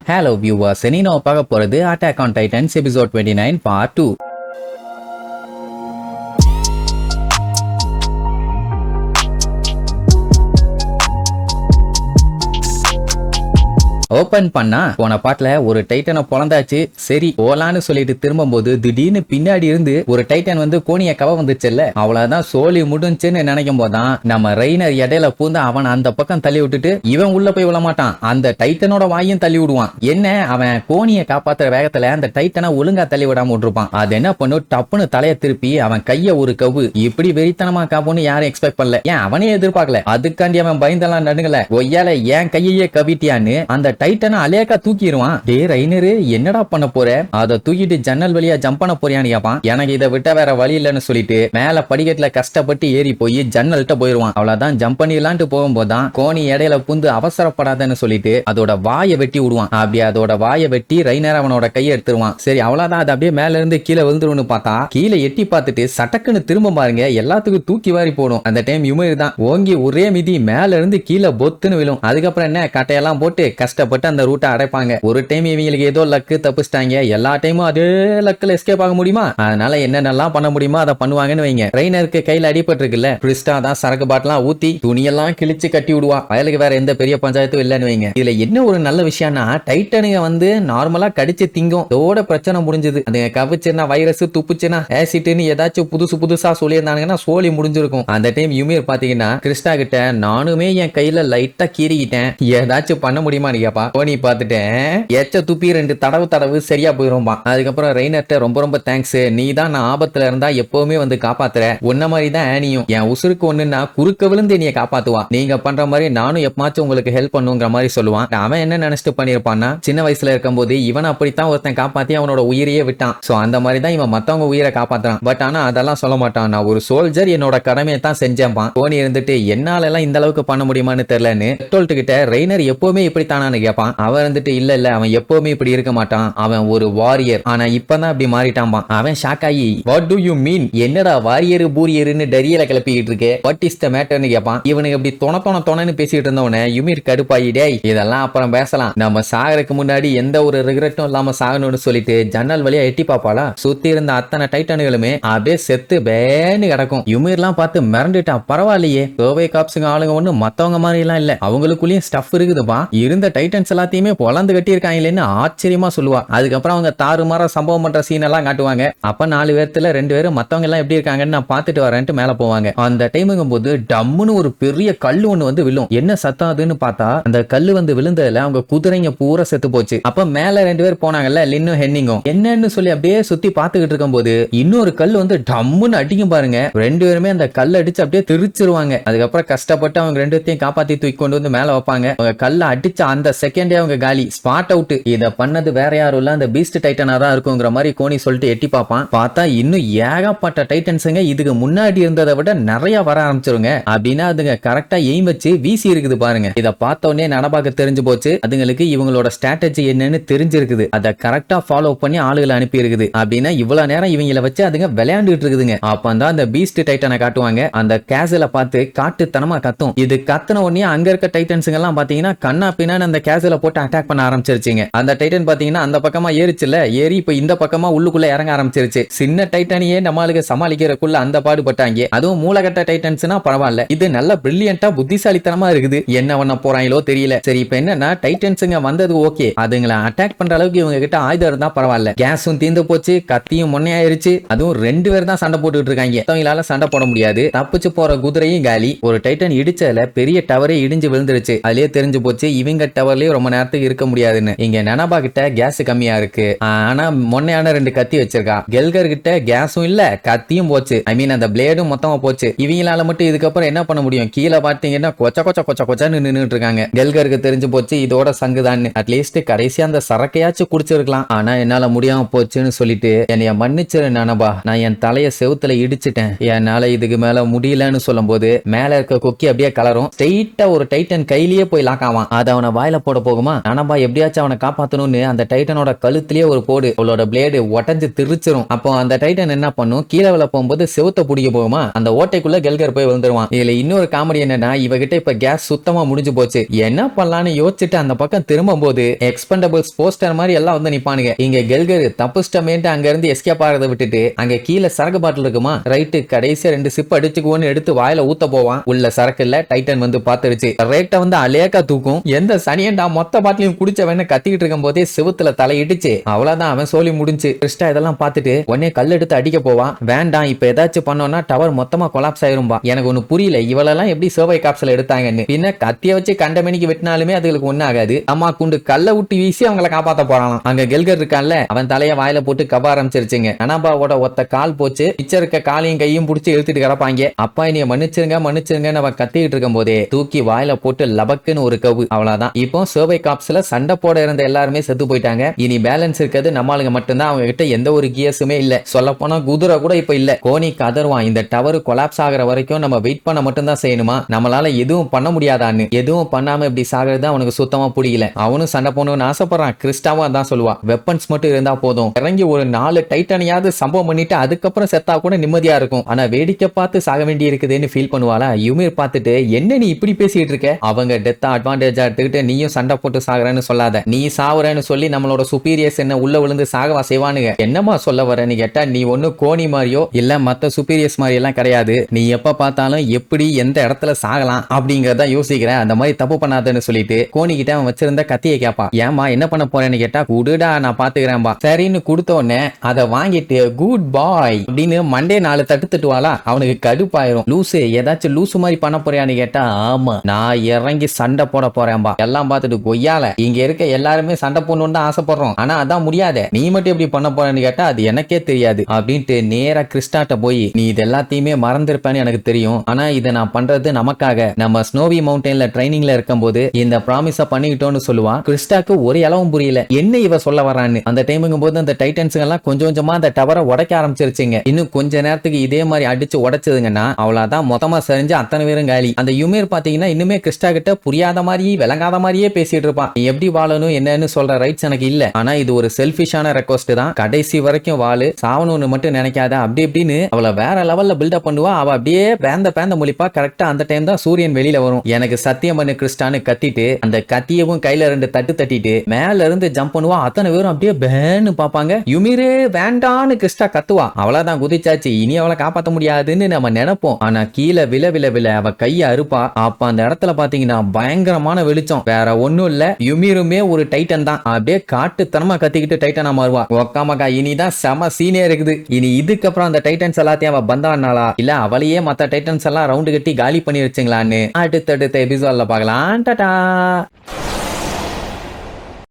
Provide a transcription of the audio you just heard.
Hello viewers, இனி நம்ம பார்க்க போறது Attack on Titans episode 29 part 2. Open பண்ணா போன பாட்டுல ஒரு டைட்டனை பொழந்தாச்சு. சரி ஓலான்னு சொல்லிட்டு திரும்பும்போது திடீர்னு பின்னாடி இருந்து ஒரு டைட்டன் வந்து கோணிய கவ வந்துச்சுல்ல, அவ்வளவுதான் சோழி முடிஞ்சுன்னு நினைக்கும் போதான் நம்ம ரெய்னர் இடையில பூந்து அவன் அந்த பக்கம் தள்ளி விட்டுட்டு இவன் உள்ள போய் விழ மாட்டான், அந்த டைட்டனோட வாயும் தள்ளி விடுவான். என்ன அவன் கோணிய காப்பாத்துற வேகத்துல அந்த டைட்டனை ஒழுங்கா தள்ளி விடாம விட்டுருப்பான். அது என்ன பண்ணும், டப்புன்னு தலைய திருப்பி அவன் கைய ஒரு கவு இப்படி வெறித்தனமா காப்புன்னு யாரும் எக்ஸ்பெக்ட் பண்ணல. ஏன் அவனே எதிர்பார்க்கல. அதுக்காண்டி அவன் பயந்தெல்லாம் நடுங்கல. ஒய்யால ஏன் கையே கவிட்டியான்னு அந்த டைட்டனை அலேக்கா தூக்கிடுவான். டே ரைனரு என்னடா பண்ண போற, அதை தூக்கிட்டு ஜன்னல் வழியா ஜம்ப் பண்ண போறியான்னு கேப்பான். எனக்கு இதை விட்ட வேற வழி இல்லைன்னு சொல்லிட்டு மேல படிக்கட்டுல கஷ்டப்பட்டு ஏறி போய் ஜன்னல்கிட்ட போயிருவான். அவ்வளவுதான் ஜம்ப் பண்ணிடலான்ட்டு போகும்போதுதான் கோணி இடையில புந்து அவசரப்படாதன்னு சொல்லிட்டு அதோட வாயை வெட்டி விடுவான். அப்படி அதோட வாயை வெட்டி ரைனர் அவனோட கையை எடுத்துருவான். சரி அவ்வளவுதான், அது அப்படியே மேல இருந்து கீழே விழுந்துருன்னு பார்த்தா கீழே எட்டி பார்த்துட்டு சட்டக்குன்னு திரும்ப பாருங்க, எல்லாத்துக்கும் தூக்கி வாரி போடும். அந்த டைம் யுமர் தான் ஓங்கி ஒரே மிதி மேல இருந்து கீழே பொத்துன்னு விழும். அதுக்கப்புறம் என்ன கட்டையெல்லாம் போட்டு கஷ்டப்பட்டு அந்த ரூட்டை அடைப்பாங்க. ஒரு டைம் இவங்களுக்கு ஏதோ லக்கு தப்பிச்சிட்டாங்க, எல்லா டைமும் அதே லக்குல எஸ்கேப் ஆக முடியுமா, அதனால என்னென்னலாம் பண்ண முடியுமோ அதை பண்ணுவாங்கன்னு வைங்க. ரைனருக்கு கையில அடிபட்டு இருக்குல்ல, பிரிஸ்டா தான் சரக்கு பாட்டெல்லாம் ஊத்தி துணியெல்லாம் கிழிச்சு கட்டி விடுவா. வயலுக்கு வேற எந்த பெரிய பஞ்சாயத்தும் இல்லைன்னு வைங்க. இதுல என்ன ஒரு நல்ல விஷயம்னா டைட்டனுங்க வந்து நார்மலா கடிச்சு திங்கும், இதோட பிரச்சனை முடிஞ்சது. அதுங்க கவிச்சுன்னா வைரஸ் துப்புச்சுன்னா ஆசிட்னு ஏதாச்சும் புதுசா சொல்லியிருந்தாங்கன்னா சோழி முடிஞ்சிருக்கும். அந்த டைம் யுமீர் பாத்தீங்கன்னா கிறிஸ்டா கிட்ட நானுமே என் கையில லைட்டா கீறிக்கிட்டேன், ஏதாச்சும் பண்ண முடியுமான்னு கேப்பா. போனி பார்த்துட்டேன் எச்ச துப்பி 2 தடவு சரியா போயிரும்பா. அதுக்கப்புறம் ரெய்னர்ட்ட ரொம்ப தேங்க்ஸ், நீ தான் நான் ஆபத்துல இருந்தா எப்பவுமே வந்து காப்பாத்துற, உன்ன மாதிரி தான் ஆனியும் என் உசுருக்கு ஒண்ணுன்னா குறுக்க விழுந்து நீ காப்பாத்துவா, நீங்க பண்ற மாதிரி நானும் எப்பமாச்சும் உங்களுக்கு ஹெல்ப் பண்ணுங்கிற மாதிரி சொல்லுவான். அவன் என்ன நினைச்சிட்டு பண்ணிருப்பான்னா சின்ன வயசுல இருக்கும் போது இவன் அப்படித்தான் ஒருத்தன் காப்பாத்தி அவனோட உயிரையே விட்டான். சோ அந்த மாதிரி தான் இவன் மத்தவங்க உயிரை காப்பாத்துறான். பட் ஆனா அதெல்லாம் சொல்ல மாட்டான், நான் ஒரு சோல்ஜர், என்னோட கடமையை தான் செஞ்சேன்பான். போனி இருந்துட்டு என்னால எல்லாம் இந்த அளவுக்கு பண்ண முடியுமான்னு தெரியலன்னு கிட்ட ரெய்னர் எப்பவுமே இப்படி தானான்னு கேட்பான். அவன் இருந்துட்டு இல்ல அவன் எப்பவுமே இப்படி இருக்க மாட்டான், அவன் ஒரு வாரியர், ஆனா இப்பதான் அப்படி மாறிட்டான். அவன் ஷாக் ஆகி வாட் டு யூ மீன், என்னடா வாரியர் பூரியர்னு டரியல கிளப்பிக்கிட்டு இருக்கு, வாட் இஸ் த மேட்டர்னு கேட்பான். இவனுக்கு இப்படி தொணன்னு பேசிட்டு இருந்தவன யுமீர் கடுப்பாயி டேய் இதெல்லாம் அப்புறம் பேசலாம், நம்ம சாகறதுக்கு முன்னாடி எந்த ஒரு ரிக்ரெட்டும் இல்லாம சாகணும்னு சொல்லிட்டு ஜன்னல் வழியா எட்டி பாப்பாளா. சுத்தி இருந்த அத்தனை டைட்டன்களுமே அப்படியே செத்து பேன்னு கிடக்கும். யுமீர்லாம் பார்த்து மிரண்டுட்டான். பரவாயில்லையே கோவை காப்ஸுங்க ஆளுங்க ஒண்ணு மத்தவங்க மாதிரி எல்லாம் இல்ல, அவங்களுக்குள்ளேயும் ஸ்டஃப் இருக்குதுப்பா, இருந்த டைட்டன்ஸ் எல்லாத்தையுமே பொலந்து கட்டி இருக்காங்களேன்னு ஆச்சரியமா சொல்லுவா. அதுக்கப்புறம் அவங்க தாறுமாற சம்பவம் பண்ற சீன் எல்லாம் காட்டுவாங்க. அப்ப 4 பேர்த்துல 2 பேரும் மத்தவங்க எல்லாம் எப்படி இருக்காங்கன்னு நான் பாத்துட்டு வரேன்ட்டு மேல போவாங்க. அந்த டைமுங்கும் போது டம்முன்னு ஒரு பெரிய கல்லு ஒண்ணு வந்து விழும். என்ன சத்தம் அதுன்னு பார்த்தா அந்த கல்லு வந்து விழுந்ததுல அவங்க குதிரைங்க பூரா செத்து போச்சு. அப்ப மேல 2 பேர் போனாங்கல்ல, லின்னும் ஹென்னிங்கும், என்னன்னு சொல்லி அப்படியே சுத்தி பாத்துக்கிட்டு இருக்கும் போது இன்னொரு கல்லு வந்து டம்முன்னு அடிக்கும் பாருங்க. 2 பேருமே அந்த கல்ல அடிச்சு அப்படியே திருச்சிருவாங்க. அதுக்கப்புறம் கஷ்டப்பட்டு அவங்க 2 பேர்த்தையும் காப்பாத்தி தூக்கி கொண்டு வந்து மேல வைப்பாங்க. அவங்க கல்ல அடிச்ச அந்த செகண்டே அவங்க காலி, ஸ்பாட் அவுட். இத பண்ணது வேற யாரும் இல்ல, அந்த பீஸ்ட் டைட்டனா தான் இருக்குங்கிற மாதிரி கோனி சொல்லிட்டு எட்டி பார்ப்பான். பார்த்தா இன்னும் ஏகப்பட்ட டைட்டன்ஸுங்க இதுக்கு முன்னாடி இருந்ததை விட நிறைய வர ஆரம்பிச்சிருங்க. அப்படின்னா அதுங்க கரெக்டா எய்ம் வச்சு வீசி இருக்குது பாருங்க. இத பார்த்த உடனே நடபாக்க தெரிஞ்சு போச்சு, அதுங்களுக்கு இவங்களோட ஸ்ட்ராட்டஜி என்னன்னு தெரிஞ்சிருக்குது. அதை கரெக்டா ஃபாலோ பண்ணி ஆளுகளை அனுப்பி இருக்குது. அப்படின்னா இவ்வளவு நேரம் இவங்களை வச்சு அதுங்க விளையாண்டுட்டு இருக்குதுங்க. அப்பதான் அந்த பீஸ்ட் டைட்டனை காட்டுவாங்க. அந்த கேசல பார்த்து காட்டுத்தனமா கத்தும். இது கத்துன உடனே அங்க இருக்க டைட்டன்ஸுங்க எல்லாம் பாத்தீங்கன்னா கண்ணா பின்னான்னு அந்த கேசல போட்டு அட்டாக் பண்ண ஆரம்பிச்சிருச்சுங்க. அந்த டைட்டன் பாத்தீங்கன்னா அந்த பக்கமா ஏறிச்சுல, ஏறி இப்ப இந்த பக்கமா உள்ளுக்குள்ள இறங்க ஆரம்பிச்சிருச்சு. சின்ன டைட்டனையே நம்மளுக்கு சமாளிக்கிறதுக்குள்ள அந்த பாடுபட்டாங்க. அதுவும் மூலகட்ட டைட்டன்ஸ்னா பரவாயில்ல, இது நல்ல பிரில்லியண்டா புத்திசாலித்தனமா இருக்குது. என்ன பண்ண போறாங்களோ தெரியல. சரி இப்ப என்னன்னா டைட்டன்ஸுங்க வந்தது ஓகே, அதுங்களை அட்டாக் பண்ற அளவுக்கு இவங்க கிட்ட ஆயுதம் இருந்தா பரவாயில்ல. கேஸும் தீர்ந்து போச்சு, கத்தியும் முன்னையாயிருச்சு. அதுவும் 2 பேர் தான் சண்டை போட்டுட்டு இருக்காங்க. அவங்களால சண்டை போட முடியாது. தப்பிச்சு போற குதிரையும் காலி. ஒரு டைட்டன் இடிச்சதுல பெரிய டவரே இடிஞ்சு விழுந்துருச்சு. அதுலயே தெரிஞ்சு போச்சு இவங்க டவர்லயே ரொம்ப நேரத்துக்கு இருக்க முடியாதுன்னு. இங்க நனபா கிட்ட கேஸ் கம்மியா இருக்கு, ஆனா மொன்னையான 2 கத்தி வச்சிருக்கா. கெல்கர் கிட்ட கேஸும் இல்ல கத்தியும் போச்சு, ஐ மீன் அந்த பிளேடும் மொத்தமா போச்சு. இவங்களால மட்டும் இதுக்கப்புறம் என்ன பண்ண முடியும், கீழே பாத்தீங்கன்னா கொச்சன்னு நின்னுட்டு இருக்காங்க. கெல்கருக்கு தெரிஞ்சு போச்சு இதோட சங்குதான், அட்லீஸ்ட் கடைசியா அந்த சரக்கையாச்சும் குடிச்சிருக்கலாம், ஆனா என்னால முடியாம போச்சுன்னு சொல்லிட்டு என்னைய மன்னிச்சிரு நனபா, நான் என் தலைய செவுத்துல இடிச்சிட்டேன், என்னால இதுக்கு மேல முடியலன்னு சொல்லும் போது மேல இருக்க கொக்கி அப்படியே கலரும். ஸ்ட்ரெயிட்டா ஒரு டைட்டன் கையிலேயே போய் லாக் ஆவான். அதை அவனை வாயில போட போகுமா. நனபா எப்படியாச்சும் அவனை காப்பாத்தணும்னு அந்த டைட்டனோட கழுத்திலேயே ஒரு போடு, அவளோட பிளேடு உடஞ்சு திருச்சிரும். அப்போ அந்த டைட்டன் என்ன பண்ணும், கீழே விழ போகும்போது செவுத்த பிடிக்க போகுமா, அந்த ஓட்டைக்குள்ள கெல்கர் போய் விழுந்துருவான். இதுல இன்னொரு காமெடி என்னன்னா, இவகிட்ட இப்ப கேஸ் சுத்தமா முடிஞ்சு போச்சு. என்ன பண்ணலான்னு யோசிச்சுட்டு அந்த பக்கம் திரும்பும் போது எக்ஸ்பெண்டபிள்ஸ் போஸ்டர் மாதிரி எல்லாம் வந்து நிப்பானுங்க. இங்க கெல்கர் தப்புஸ்டமேன்ட்டு அங்க இருந்து எஸ்கேப் ஆகிறத விட்டுட்டு அங்க கீழே சரக்கு பாட்டில் இருக்குமா, ரைட்டு கடைசியா 2 சிப் அடிச்சுக்குவோன்னு எடுத்து வாயில ஊத்த போவான். உள்ள சரக்கு இல்ல, டைட்டன் வந்து பாத்துருச்சு. ரேட்டை வந்து அலேக்கா தூக்கும். எந்த சனியன்டா மொத்த பாட்டிலையும் குடிச்சவன கத்திக்கிட்டு இருக்கும் போதே செவுத்துல தலையிடுச்சு. அவ்வளவுதான், அவன் சோலி முடிஞ்சு. கிறிஸ்டா இதெல்லாம் பார்த்துட்டு உடனே கல் எடுத்து அடிக்க போவான். வேண்டாம், இப்ப ஏதாச்சும் பண்ணோம்னா டவர் மொத்தமா கொலாப்ஸ் ஆயிரும்பா. எனக்கு ஒண்ணு புரியல, இவளெல்லாம் எப்படி சர்வை காப்ஸ்ல எடுத்தாங்கன்னு. பின்ன கத்திய வச்சு கண்டமணிக்கு வெட்டினாலுமே அதுகளுக்கு ஒண்ணு ஆகாது. அம்மா குண்டு கல்ல விட்டு வீசி அவங்கள காப்பாத்த போறான். அங்க கெல்கர் இருக்கான்ல, அவன் தலைய வாயில போட்டு கவ ஆரம்பிச்சிருச்சுங்க. அனாபாவோட ஒத்த கால் போச்சு. பிச்சர் இருக்க காலையும் கையும் புடிச்சு இழுத்துட்டு கிடப்பாங்க. அப்பா என்னைய மன்னிச்சிருங்க மன்னிச்சிருங்கன்னு அவன் கத்திக்கிட்டு இருக்கும் போதே தூக்கி வாயில போட்டு லபக்குன்னு ஒரு கவு. அவ்வளவுதான். இப்போ சர்வை காப்ஸ்ல சண்டை போட இருந்த எல்லாருமே செத்து போயிட்டாங்க. இனி பேலன்ஸ் இருக்கிறது நம்மளுங்க மட்டும்தான். அவங்க கிட்ட எந்த ஒரு கியர்ஸுமே இல்ல. சொல்ல போனா குதிரை கூட இப்ப இல்ல. கோனி கதர்வான், இந்த டவர் கொலாப்ஸ் ஆகிற வரைக்கும் நம்ம வெயிட் பண்ண மட்டும் தான் செய்யணுமா, நம்மளால எதுவும் பண்ண முடியாதான்னு. எதுவும் பண்ணாம இப்படி சாகிறது அவனுக்கு சுத்தமா பிடிக்கல. அவனும் சண்டை போடணும்னு ஆசைப்படுறான். கிறிஸ்டாவும் அதான் சொல்லுவா, வெப்பன்ஸ் மட்டும் இருந்தா போதும், இறங்கி ஒரு 4 டைட்டனையாவது சம்பவம் பண்ணிட்டு அதுக்கப்புறம் செத்தா கூட நிம்மதியா இருக்கும். ஆனா வேடிக்கை பார்த்து சாக வேண்டி இருக்குதுன்னு ஃபீல் பண்ணுவாளா. யுமிர் பார்த்துட்டு, என்ன நீ இப்படி பேசிட்டு இருக்க, அவங்க டெத்தா அட்வான்டேஜா எடுத்துக்கிட்டு நீயும் சண்டை போட்டு சாகுறன்னு சொல்லாத. நீ சாவுறன்னு சொல்லி நம்மளோட சுப்பீரியர்ஸ் என்ன உள்ள விழுந்து சாகவா செய்வானுங்க. என்னமா சொல்ல வரன்னு கேட்டா, நீ ஒண்ணு கோனி மாதிரியோ இல்ல மத்த சுப்பீரியர்ஸ் மாதிரி எல்லாம் கிடையாது. நீ எப்ப பார்த்தாலும் எப்படி எந்த இடத்துல சாகலாம் அப்படிங்கறத யோசிக்கிற. அந்த மாதிரி தப்பு பண்ணாதன்னு சொல்லிட்டு கோனி கிட்ட அவன் வச்சிருந்த கத்தியை கேப்பா. ஏமா என்ன பண்ண போறேன்னு கேட்டா, குடுடா நான் பாத்துக்கிறேன்பா. சரின்னு கொடுத்த உடனே அதை வாங்கிட்டு குட் பாய் அப்படின்னு மண்டே 4 தட்டு தட்டுவாளா. அவனுக்கு கடுப்பாயிரும். லூசு, ஏதாச்சும் லூசு மாதிரி பண்ண போறியான்னு கேட்டா, ஆமா நான் இறங்கி சண்டை போட போறேன்பா. எல்லாம் பார்த்துட்டு, கொய்யால இங்க இருக்க எல்லாருமே சண்டை போடணும்னு தான் ஆசைப்படுறோம், ஆனா அதான் முடியாத, நீ மட்டும் எப்படி பண்ண போறேன்னு கேட்டா அது எனக்கே தெரியாது அப்படின்ட்டு நேரா கிறிஸ்டாட்ட போய், நீ இது எல்லாத்தையுமே மறந்திருப்பேன்னு எனக்கு தெரியும், ஆனா இதை நான் பண்றது நமக்காக, நம்ம ஸ்னோவி மவுண்டன்ல ட்ரைனிங்ல இருக்கும் போது இந்த ப்ராமிஸ பண்ணிக்கிட்டோம்னு சொல்லுவான். கிறிஸ்டாக்கு ஒரு அளவும் புரியல என்ன இவ சொல்ல வரான்னு. அந்த டைமுங்கும் போது அந்த டைட்டன்ஸ் எல்லாம் கொஞ்சம் கொஞ்சமா அந்த டவரை உடைக்க ஆரம்பிச்சிருச்சுங்க. இன்னும் கொஞ்ச நேரத்துக்கு இதே மாதிரி அடிச்சு உடைச்சதுங்கன்னா அவ்வளவுதான், மொத்தமா சரிஞ்சு அத்தனை பேரும் காலி. அந்த யுமேர் பாத்தீங்கன்னா இன்னுமே கிறிஸ்டா கிட்ட புரியாத மாதிரி விளங்காத மாதிரியே பேசிட்டு இருப்பான். நீ எப்படி வாழணும் என்னன்னு சொல்ற ரைட்ஸ் எனக்கு இல்ல, ஆனா இது ஒரு செல்ஃபிஷான ரெக்வஸ்ட் தான், கடைசி வரைக்கும் வாழு, சாவணும்னு மட்டும் நினைக்காத அப்படி இப்படின்னு அவளை வேற லெவல்ல பில்டப் பண்ணுவா. அவ அப்படியே பேந்த முழிப்பா. கரெக்டா அந்த டைம் தான் சூரியன் வெளியில வரும். எனக்கு சத்தியம் பண்ணு கிறிஸ்டான்னு கத்திட்டு அந்த கத்தியவும் கையில 2 தட்டு தட்டிட்டு மேல இருந்து ஜம்ப் பண்ணுவா. அத்தனை பேரும் அப்படியே பேன்னு பாப்பாங்க. யுமிரே வேண்டான்னு கிறிஸ்டா கத்துவா. அவளதான் குதிச்சாச்சு, இனி அவளை காப்பாத்த முடியாதுன்னு நம்ம நினைப்போம். ஆனா கீழே வில அவ கைய அறுப்பா. அப்ப அந்த இடத்துல பாத்தீங்கன்னா பயங்கரமான வெளிச்சம். வேற ஒண்ணும் இல்ல, யுமிருமே ஒரு டைட்டன் தான். அப்படியே காட்டுத்தனமா கத்திக்கிட்டு டைட்டனா மாறுவா. ஒக்காமக்கா இனிதான் செம சீனே இருக்குது. இனி இதுக்கப்புறம் அந்த டைட்டன்ஸ் எல்லாத்தையும் அவ பந்தானாளா இல்ல அவளையே மத்த டைட்டன்ஸ் எல்லாம் ரவுண்டு கட்டி காலி பண்ணி வச்சுங்களான்னு அடுத்தடுத்த எபிசோட்ல பார்க்கலாம். டாடா.